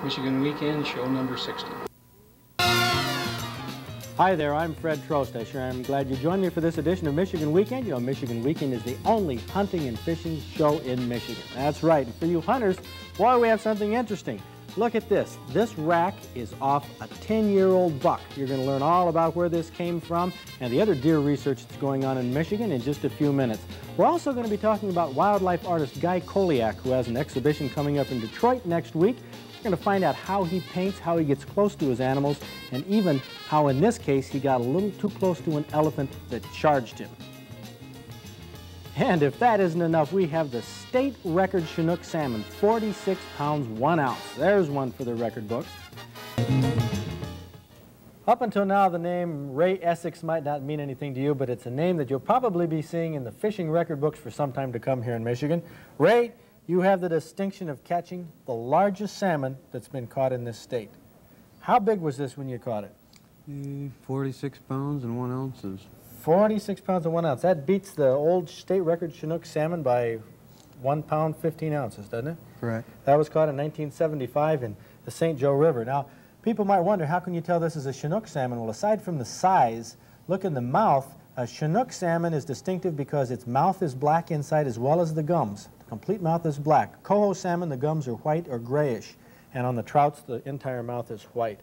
Michigan Weekend, show number 60. Hi there, I'm Fred Trost. I sure am glad you joined me for this edition of Michigan Weekend. You know, Michigan Weekend is the only hunting and fishing show in Michigan. That's right, and for you hunters, boy, we have something interesting. Look at this. This rack is off a 10-year-old buck. You're going to learn all about where this came from and the other deer research that's going on in Michigan in just a few minutes. We're also going to be talking about wildlife artist Guy Coheleach, who has an exhibition coming up in Detroit next week. We're going to find out how he paints, how he gets close to his animals, and even how, in this case, he got a little too close to an elephant that charged him. And if that isn't enough, we have the state record Chinook salmon, 46 pounds, 1 ounce. There's one for the record book. Up until now, the name Ray Essex might not mean anything to you, but it's a name that you'll probably be seeing in the fishing record books for some time to come here in Michigan. Ray, you have the distinction of catching the largest salmon that's been caught in this state. How big was this when you caught it? 46 pounds and 1 ounces. 46 pounds and 1 ounce. That beats the old state record Chinook salmon by 1 pound, 15 ounces, doesn't it? Correct. That was caught in 1975 in the St. Joe River. Now, people might wonder, how can you tell this is a Chinook salmon? Well, aside from the size, look in the mouth. A Chinook salmon is distinctive because its mouth is black inside as well as the gums. The complete mouth is black. Coho salmon, the gums are white or grayish. And on the trouts, the entire mouth is white.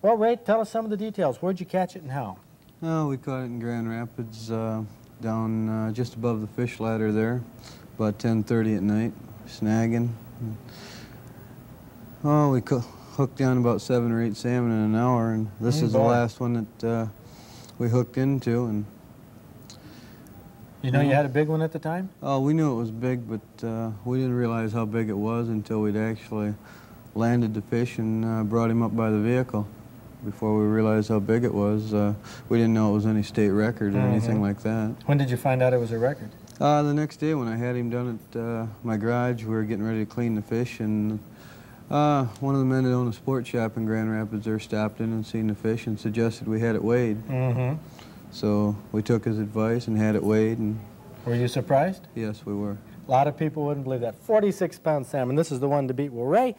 Well, Ray, tell us some of the details. Where'd you catch it and how? Oh, we caught it in Grand Rapids, down just above the fish ladder there, about 10:30 at night, snagging. Oh, we hooked down about 7 or 8 salmon in an hour, and this is the last one that we hooked into. And you know you had a big one at the time? Oh, we knew it was big, but we didn't realize how big it was until we'd actually landed the fish and brought him up by the vehicle. Before we realized how big it was, we didn't know it was any state record or anything like that. When did you find out it was a record? The next day when I had him down at my garage, we were getting ready to clean the fish, and one of the men that owned a sports shop in Grand Rapids there stopped in and seen the fish and suggested we had it weighed. So we took his advice and had it weighed. And were you surprised? Yes, we were. A lot of people wouldn't believe that. 46-pound salmon. This is the one to beat. Well, Ray,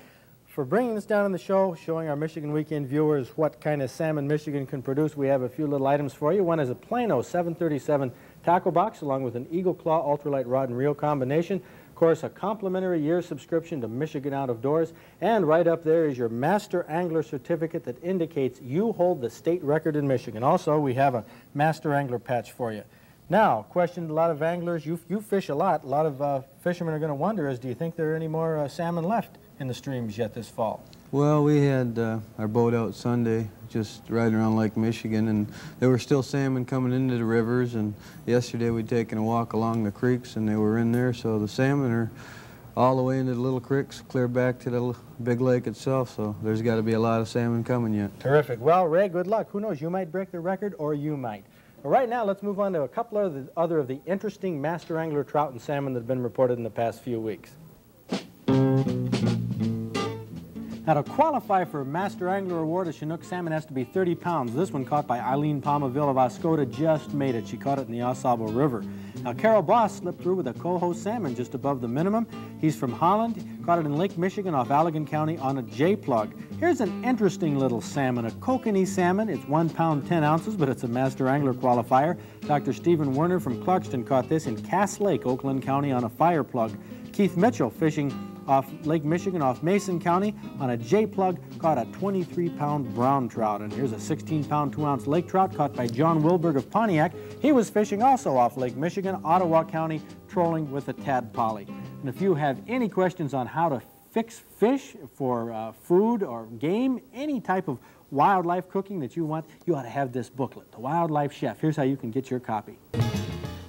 for bringing this down on the show, showing our Michigan Weekend viewers what kind of salmon Michigan can produce, we have a few little items for you. One is a Plano 737 tackle box along with an Eagle Claw ultralight rod and reel combination. Of course, a complimentary year subscription to Michigan Out of Doors. And right up there is your Master Angler certificate that indicates you hold the state record in Michigan. Also, we have a Master Angler patch for you. Now, question a lot of anglers, you fish a lot. A lot of fishermen are going to wonder is, do you think there are any more salmon left in the streams yet this fall? Well, we had our boat out Sunday, just riding around Lake Michigan, and there were still salmon coming into the rivers, and yesterday we'd taken a walk along the creeks, and they were in there, so the salmon are all the way into the little creeks, clear back to the big lake itself, so there's got to be a lot of salmon coming yet. Terrific. Well, Ray, good luck. Who knows, you might break the record, or you might. But right now, let's move on to a couple of the other of the interesting master angler trout and salmon that have been reported in the past few weeks. Now, to qualify for a Master Angler Award, a Chinook salmon has to be 30 pounds. This one, caught by Eileen Palmaville of Oscoda, just made it. She caught it in the Osable River. Now, Carol Boss slipped through with a coho salmon just above the minimum. He's from Holland, caught it in Lake Michigan off Allegan County on a J-plug. Here's an interesting little salmon, a Kokanee salmon. It's 1 pound, 10 ounces, but it's a Master Angler qualifier. Dr. Stephen Werner from Clarkston caught this in Cass Lake, Oakland County on a fire plug. Keith Mitchell, fishing off Lake Michigan off Mason County on a J-plug, caught a 23-pound brown trout. And here's a 16-pound, 2-ounce lake trout caught by John Wilberg of Pontiac. He was fishing also off Lake Michigan, Ottawa County, trolling with a tadpolly. And if you have any questions on how to fix fish for food or game, any type of wildlife cooking that you want, you ought to have this booklet, The Wildlife Chef. Here's how you can get your copy.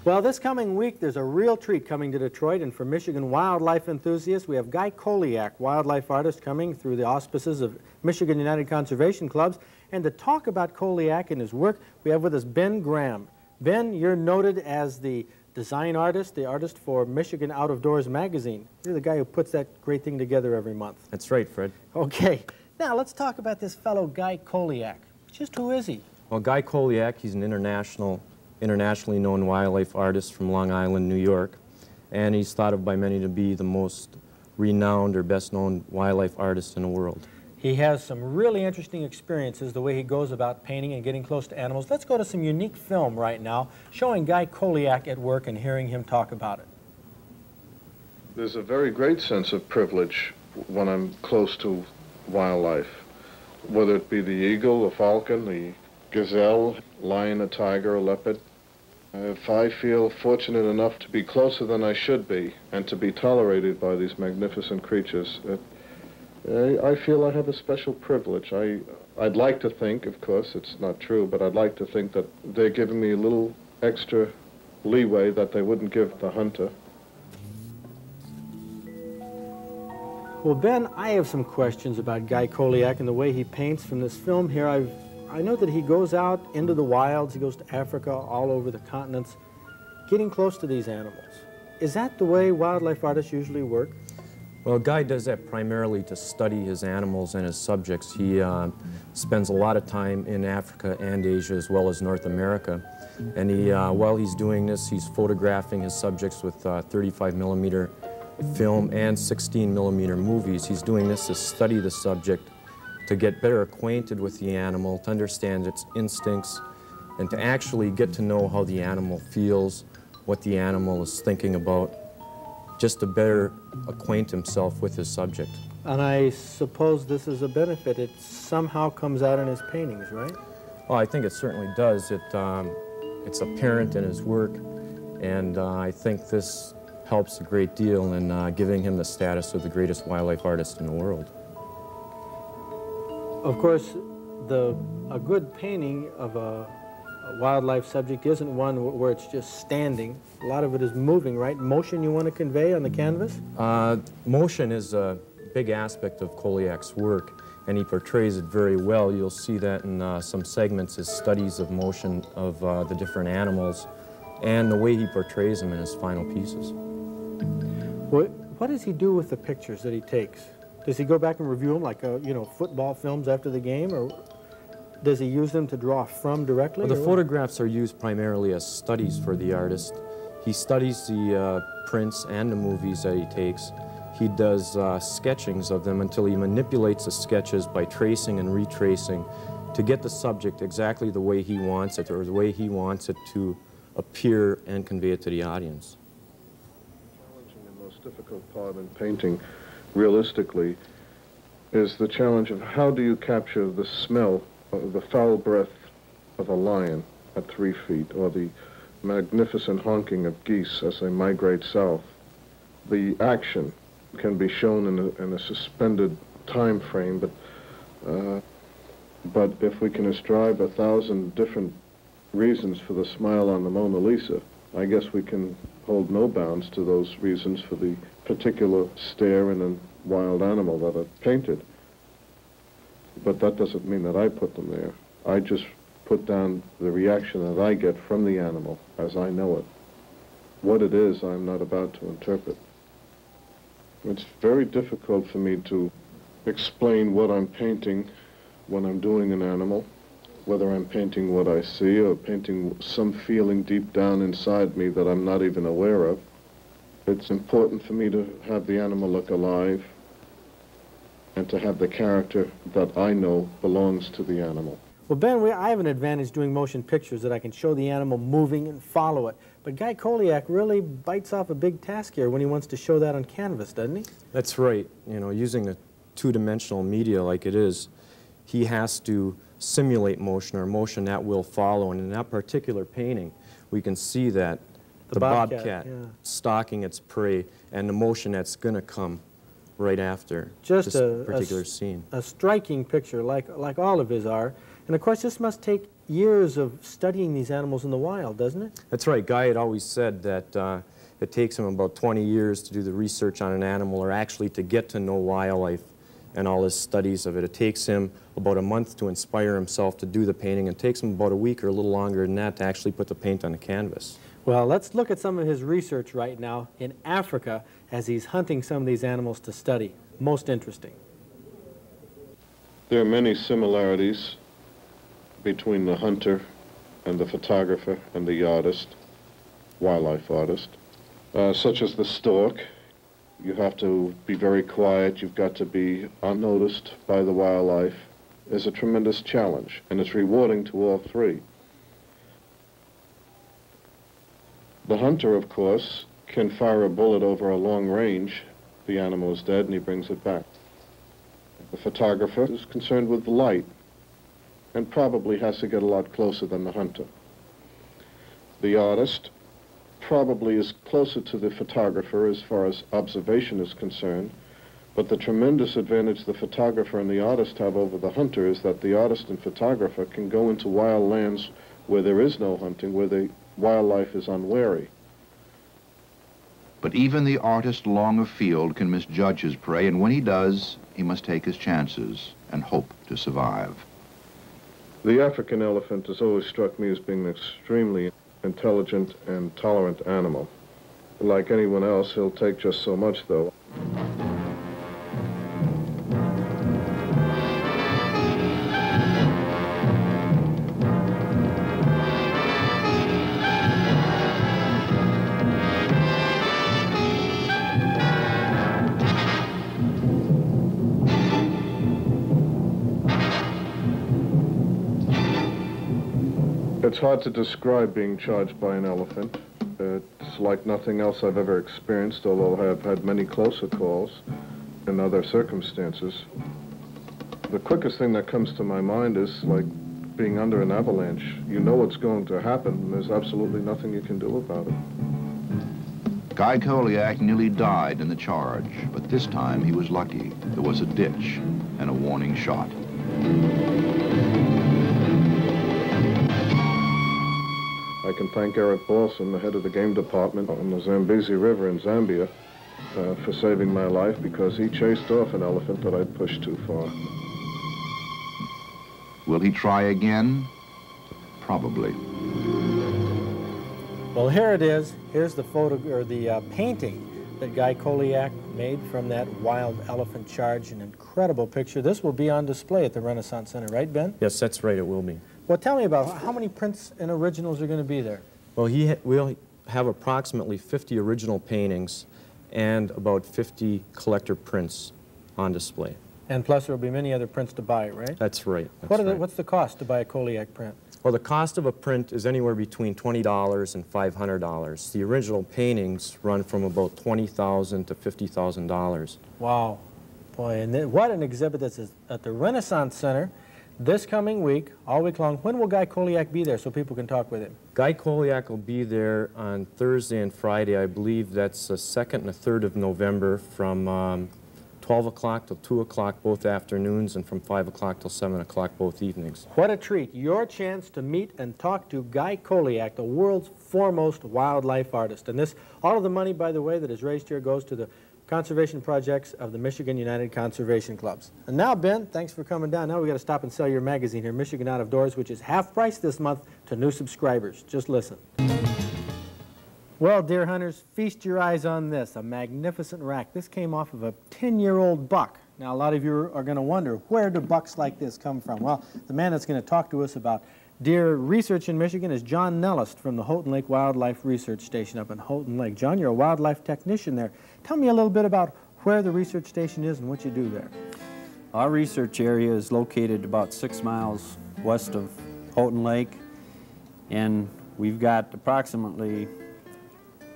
Well, this coming week, there's a real treat coming to Detroit, and for Michigan wildlife enthusiasts, we have Guy Coheleach, wildlife artist, coming through the auspices of Michigan United Conservation Clubs. And to talk about Coheleach and his work, we have with us Ben Graham. Ben, you're noted as the design artist, the artist for Michigan Out of Doors magazine. You're the guy who puts that great thing together every month. That's right, Fred. Okay. Now, let's talk about this fellow, Guy Coheleach. Just who is he? Well, Guy Coheleach, he's an internationally known wildlife artist from Long Island, New York, and he's thought of by many to be the most renowned or best known wildlife artist in the world. He has some really interesting experiences, the way he goes about painting and getting close to animals. Let's go to some unique film right now, showing Guy Coheleach at work and hearing him talk about it. There's a very great sense of privilege when I'm close to wildlife, whether it be the eagle, the falcon, the gazelle, lion, a tiger, a leopard. If I feel fortunate enough to be closer than I should be and to be tolerated by these magnificent creatures, I feel I have a special privilege. I'd like to think, of course, it's not true, but I'd like to think that they're giving me a little extra leeway that they wouldn't give the hunter. Well, Ben, I have some questions about Guy Coheleach and the way he paints from this film here. I know that he goes out into the wilds, he goes to Africa, all over the continents, getting close to these animals. Is that the way wildlife artists usually work? Well, Guy does that primarily to study his animals and his subjects. He spends a lot of time in Africa and Asia as well as North America. And while he's doing this, he's photographing his subjects with 35mm film and 16mm movies. He's doing this to study the subject, to get better acquainted with the animal, to understand its instincts, and to actually get to know how the animal feels, what the animal is thinking about, just to better acquaint himself with his subject. And I suppose this is a benefit. It somehow comes out in his paintings, right? Well, I think it certainly does. It's apparent in his work, and I think this helps a great deal in giving him the status of the greatest wildlife artist in the world. Of course, a good painting of a wildlife subject isn't one where it's just standing. A lot of it is moving, right? Motion you want to convey on the canvas? Motion is a big aspect of Coheleach's work, and he portrays it very well. You'll see that in some segments, his studies of motion of the different animals, and the way he portrays them in his final pieces. What does he do with the pictures that he takes? Does he go back and review them like, football films after the game, or does he use them to draw from directly? Well, the photographs are used primarily as studies for the artist. He studies the prints and the movies that he takes. He does sketchings of them until he manipulates the sketches by tracing and retracing to get the subject exactly the way he wants it, or the way he wants it to appear and convey it to the audience. The challenging and most difficult part in painting realistically is the challenge of how do you capture the smell, the foul breath of a lion at 3 feet, or the magnificent honking of geese as they migrate south. The action can be shown in a suspended time frame, but if we can ascribe 1,000 different reasons for the smile on the Mona Lisa, I guess we can hold no bounds to those reasons for the particular stare in a wild animal that are painted. But that doesn't mean that I put them there. I just put down the reaction that I get from the animal as I know it. What it is, I'm not about to interpret. It's very difficult for me to explain what I'm painting when I'm doing an animal, whether I'm painting what I see or painting some feeling deep down inside me that I'm not even aware of. It's important for me to have the animal look alive and to have the character that I know belongs to the animal. Well, Ben, I have an advantage doing motion pictures that I can show the animal moving and follow it. But Guy Coheleach really bites off a big task here when he wants to show that on canvas, doesn't he? That's right. Using a two-dimensional media like it is, he has to simulate motion, or motion that will follow. And in that particular painting, we can see that the bobcat stalking its prey and the motion that's going to come right after this particular scene. A striking picture, like all of his are. And of course, this must take years of studying these animals in the wild, doesn't it? That's right. Guy had always said that it takes him about 20 years to do the research on an animal, or actually to get to know wildlife and all his studies of it. It takes him about a month to inspire himself to do the painting, and it takes him about a week or a little longer than that to actually put the paint on the canvas. Well, let's look at some of his research right now in Africa as he's hunting some of these animals to study. Most interesting. There are many similarities between the hunter and the photographer and the artist, wildlife artist, such as the stork. You have to be very quiet. You've got to be unnoticed by the wildlife. Is a tremendous challenge, and it's rewarding to all three. The hunter, of course, can fire a bullet over a long range. The animal is dead, and he brings it back. The photographer is concerned with the light, and probably has to get a lot closer than the hunter. The artist probably is closer to the photographer as far as observation is concerned, but the tremendous advantage the photographer and the artist have over the hunter is that the artist and photographer can go into wild lands where there is no hunting, where the wildlife is unwary. But even the artist long afield can misjudge his prey, and when he does, he must take his chances and hope to survive. The African elephant has always struck me as being an extremely intelligent and tolerant animal. Like anyone else, he'll take just so much, though. It's hard to describe being charged by an elephant. It's like nothing else I've ever experienced, although I have had many closer calls in other circumstances. The quickest thing that comes to my mind is like being under an avalanche. You know what's going to happen, and there's absolutely nothing you can do about it. Guy Coheleach nearly died in the charge, but this time he was lucky. There was a ditch and a warning shot. I can thank Eric Paulson, the head of the game department on the Zambezi River in Zambia, for saving my life, because he chased off an elephant that I'd pushed too far. Will he try again? Probably. Well, here it is. Here's the photo, or the painting that Guy Coheleach made from that wild elephant charge. An incredible picture. This will be on display at the Renaissance Center, right, Ben? Yes, that's right, it will be. Well, tell me about how many prints and originals are going to be there? Well, we'll have approximately 50 original paintings and about 50 collector prints on display. And plus there will be many other prints to buy, right? That's right. That's What's the cost to buy a Coheleach print? Well, the cost of a print is anywhere between $20 and $500. The original paintings run from about $20,000 to $50,000. Wow. Boy, and what an exhibit this is at the Renaissance Center this coming week, all week long. When will Guy Coheleach be there so people can talk with him? Guy Coheleach will be there on Thursday and Friday. I believe that's the 2nd and the 3rd of November from 12 o'clock till 2 o'clock both afternoons, and from 5 o'clock till 7 o'clock both evenings. What a treat. Your chance to meet and talk to Guy Coheleach, the world's foremost wildlife artist. And all of the money, by the way, that is raised here goes to the conservation projects of the Michigan United Conservation Clubs. And now, Ben, thanks for coming down. Now we got to stop and sell your magazine here, Michigan Out of Doors, which is half price this month to new subscribers. Just listen. Well, deer hunters, feast your eyes on this, a magnificent rack. This came off of a 10-year-old buck. Now, a lot of you are going to wonder, where do bucks like this come from? Well, the man that's going to talk to us about deer research in Michigan is John Nellist from the Houghton Lake Wildlife Research Station up in Houghton Lake. John, you're a wildlife technician there. Tell me a little bit about where the research station is and what you do there. Our research area is located about 6 miles west of Houghton Lake, and we've got approximately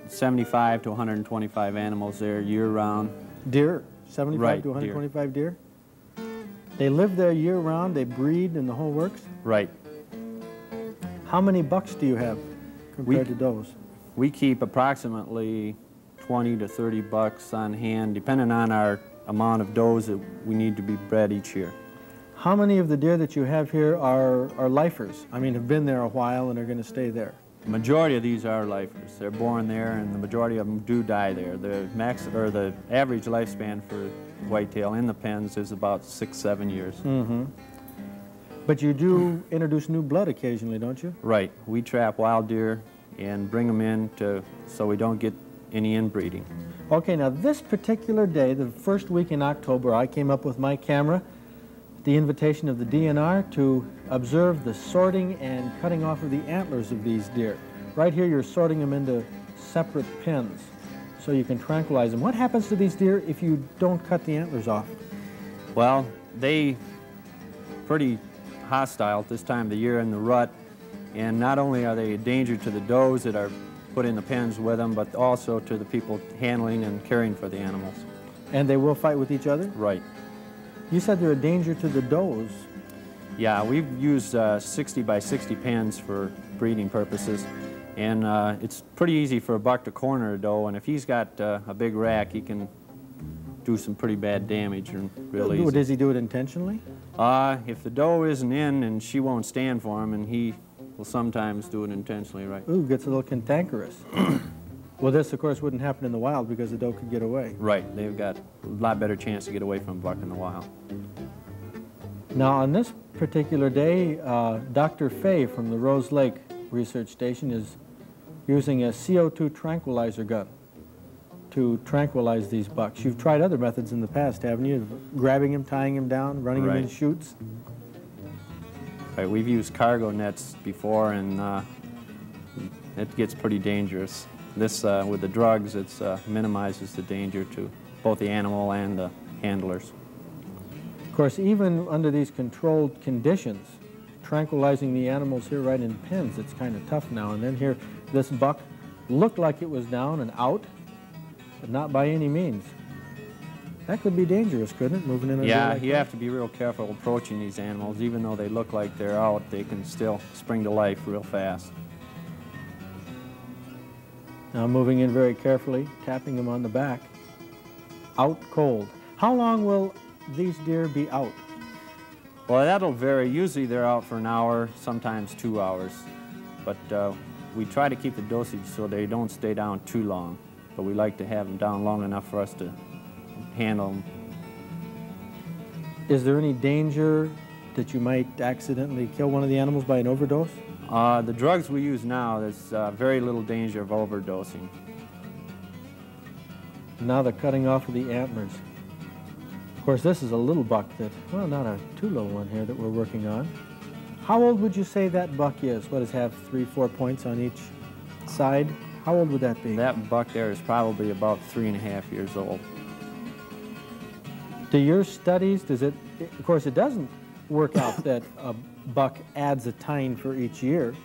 75 to 125 animals there year-round. Deer? 75 right, to 125 deer? They live there year-round, they breed, and the whole works? Right. How many bucks do you have compared to does? We keep approximately 20 to 30 bucks on hand, depending on our amount of does that we need to be bred each year. How many of the deer that you have here are lifers? I mean, have been there a while and are going to stay there? The majority of these are lifers. They're born there, and the majority of them do die there. The average lifespan for whitetail in the pens is about 6-7 years. Mm-hmm. But you do introduce new blood occasionally, don't you? Right. We trap wild deer and bring them in so we don't get any inbreeding. Okay, now this particular day, the first week in October, I came up with my camera at the invitation of the DNR to observe the sorting and cutting off of the antlers of these deer. Right here, you're sorting them into separate pens. so you can tranquilize them. What happens to these deer if you don't cut the antlers off? Well, they pretty hostile at this time of the year in the rut, and not only are they a danger to the does that are put in the pens with them, but also to the people handling and caring for the animals. And they will fight with each other? Right. You said they're a danger to the does. Yeah, we've used 60 by 60 pens for breeding purposes, and it's pretty easy for a buck to corner a doe, and if he's got a big rack, he can do some pretty bad damage and real easy. Does he do it intentionally? If the doe isn't in and she won't stand for him, and he will sometimes do it intentionally, right? Ooh, gets a little cantankerous. Well, this, of course, wouldn't happen in the wild because the doe could get away. Right, they've got a lot better chance to get away from a buck in the wild. Now, on this particular day, Dr. Fay from the Rose Lake Research Station is using a CO2 tranquilizer gun to tranquilize these bucks. You've tried other methods in the past, haven't you? Grabbing him, tying him down, running him in chutes? Right, we've used cargo nets before, and it gets pretty dangerous. This, with the drugs, it minimizes the danger to both the animal and the handlers. Of course, even under these controlled conditions, tranquilizing the animals here right in pens, it's kind of tough now. And then here, this buck looked like it was down and out, but not by any means. That could be dangerous, couldn't it, moving in a Yeah, like you that? have to be real careful approaching these animals. Even though they look like they're out, they can still spring to life real fast. Now moving in very carefully, tapping them on the back. Out cold. How long will these deer be out? Well, that'll vary. Usually they're out for an hour, sometimes 2 hours. But we try to keep the dosage so they don't stay down too long. But we like to have them down long enough for us to handle them. Is there any danger that you might accidentally kill one of the animals by an overdose? The drugs we use now, there's very little danger of overdosing. Now the cutting off of the antlers. Of course, this is a little buck that, well, not a too little one here that we're working on. How old would you say that buck is? What does have 3-4 points on each side? How old would that be? That buck there is probably about 3.5 years old. Do your studies, does it, of course it doesn't work out that a buck adds a tine for each year.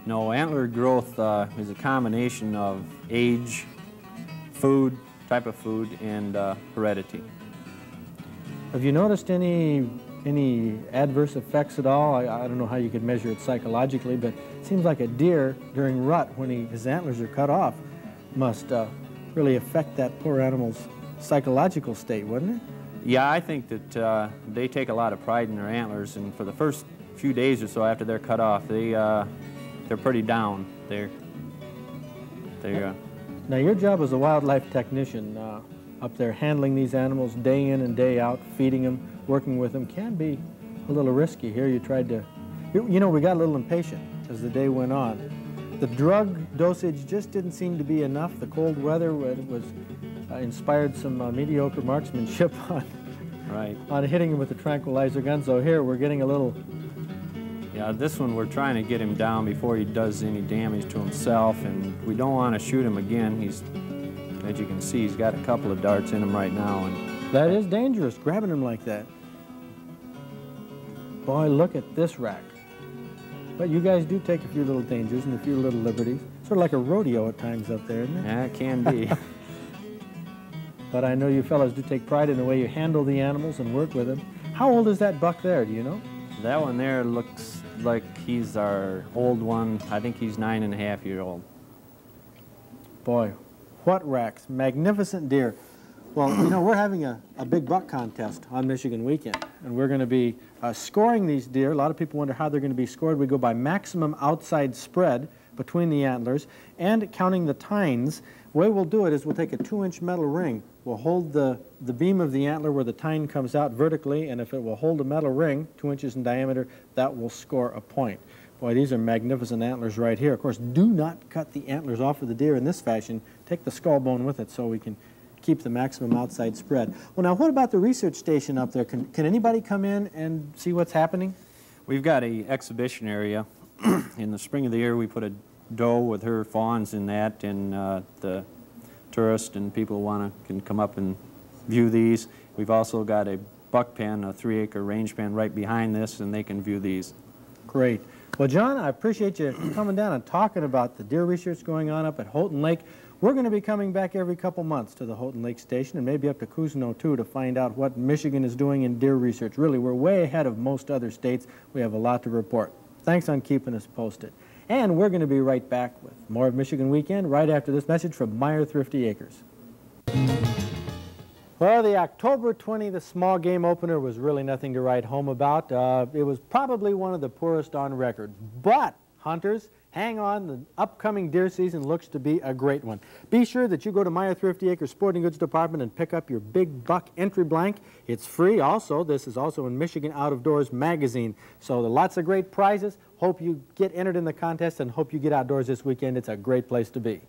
No, antler growth is a combination of age, food, type of food, and heredity. Have you noticed any adverse effects at all? I don't know how you could measure it psychologically, but it seems like a deer during rut, when his antlers are cut off, must really affect that poor animal's psychological state, wouldn't it? Yeah, I think that they take a lot of pride in their antlers, and for the first few days or so after they're cut off, they're pretty down. Now, your job as a wildlife technician up there, handling these animals day in and day out, feeding them, working with them, can be a little risky. Here you tried to, you know, we got a little impatient as the day went on. The drug dosage just didn't seem to be enough. The cold weather was inspired some mediocre marksmanship on hitting him with the tranquilizer gun. So here we're getting a little. Yeah, this one we're trying to get him down before he does any damage to himself, and we don't want to shoot him again. He's, as you can see, he's got a couple of darts in him right now. And that is dangerous, grabbing him like that. Boy, look at this rack. But you guys do take a few little dangers and a few little liberties. Sort of like a rodeo at times up there, isn't it? Yeah, it can be. But I know you fellows do take pride in the way you handle the animals and work with them. How old is that buck there, do you know? That one there looks like he's our old one. I think he's 9.5 years old. Boy, what racks. Magnificent deer. Well, you know, we're having a big buck contest on Michigan Weekend, and we're going to be scoring these deer. A lot of people wonder how they're going to be scored. We go by maximum outside spread between the antlers and counting the tines. The way we'll do it is we'll take a 2-inch metal ring. We'll hold the beam of the antler where the tine comes out vertically, and if it will hold a metal ring 2 inches in diameter, that will score a point. Boy, these are magnificent antlers right here. Of course, do not cut the antlers off of the deer in this fashion. Take the skull bone with it so we can keep the maximum outside spread. Well, now, what about the research station up there? Can anybody come in and see what's happening? We've got an exhibition area. In the spring of the year, we put a doe with her fawns in that, and the tourists and people can come up and view these. We've also got a buck pen, a 3-acre range pen right behind this, and they can view these. Great. Well, John, I appreciate you coming down and talking about the deer research going on up at Houghton Lake. We're going to be coming back every couple months to the Houghton Lake Station and maybe up to Cousino, too, to find out what Michigan is doing in deer research. Really, we're way ahead of most other states. We have a lot to report. Thanks on keeping us posted. And we're going to be right back with more of Michigan Weekend right after this message from Meyer Thrifty Acres. Well, the October 20th small game opener was really nothing to write home about. It was probably one of the poorest on record. But, hunters, hang on. The upcoming deer season looks to be a great one. Be sure that you go to Meyer Thrifty Acres Sporting Goods Department and pick up your big buck entry blank. It's free. Also, this is also in Michigan Out of Doors magazine. So lots of great prizes. Hope you get entered in the contest and hope you get outdoors this weekend. It's a great place to be.